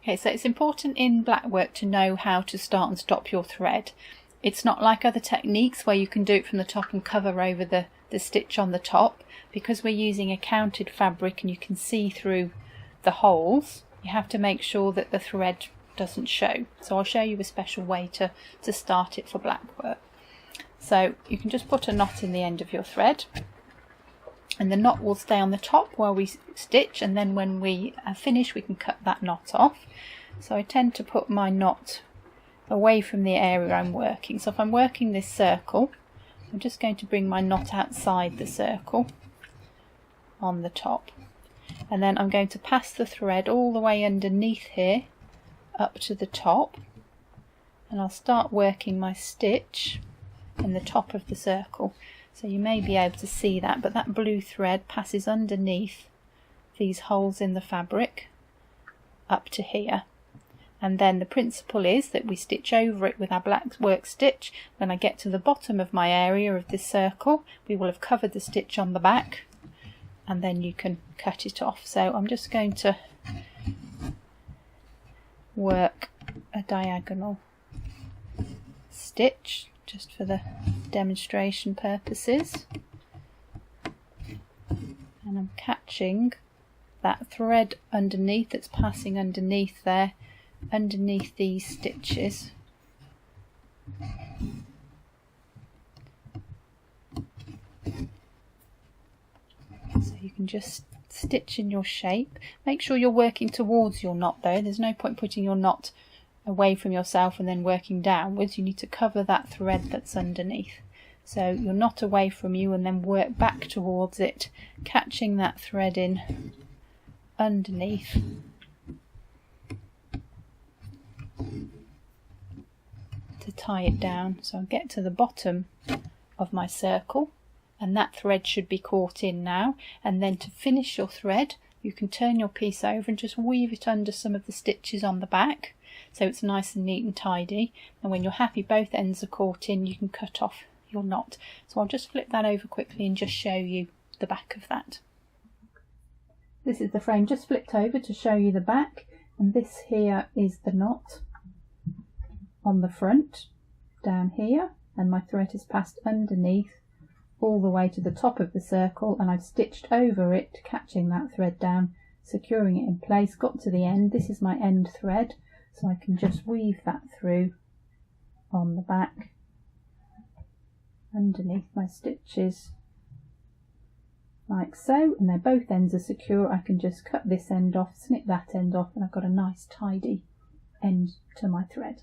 Okay, so it's important in blackwork to know how to start and stop your thread. It's not like other techniques where you can do it from the top and cover over the stitch on the top. Because we're using a counted fabric and you can see through the holes, you have to make sure that the thread doesn't show. So I'll show you a special way to start it for blackwork. So you can just put a knot in the end of your thread, and the knot will stay on the top while we stitch, and then when we finish we can cut that knot off. So I tend to put my knot away from the area I'm working. So if I'm working this circle, I'm just going to bring my knot outside the circle on the top, and then I'm going to pass the thread all the way underneath here up to the top, and I'll start working my stitch in the top of the circle. So you may be able to see that, but that blue thread passes underneath these holes in the fabric up to here. And then the principle is that we stitch over it with our blackwork stitch. When I get to the bottom of my area of this circle, we will have covered the stitch on the back, and then you can cut it off. So I'm just going to work a diagonal stitch just for the demonstration purposes, and I'm catching that thread underneath that's passing underneath there, underneath these stitches. So you can just stitch in your shape. Make sure you're working towards your knot though. There's no point putting your knot away from yourself and then working downwards. You need to cover that thread that's underneath. So you're not away from you, and then work back towards it, catching that thread in underneath. To tie it down. So I'll get to the bottom of my circle, and that thread should be caught in now. And then to finish your thread, you can turn your piece over and just weave it under some of the stitches on the back, so it's nice and neat and tidy. And when you're happy both ends are caught in, you can cut off your knot. So I'll just flip that over quickly and just show you the back of that. This is the frame just flipped over to show you the back, and this here is the knot on the front down here, and my thread is passed underneath all the way to the top of the circle, and I've stitched over it, catching that thread down, securing it in place. Got to the end. This is my end thread, so I can just weave that through on the back underneath my stitches like so, and they're both ends are secure. I can just cut this end off, snip that end off, and I've got a nice tidy end to my thread.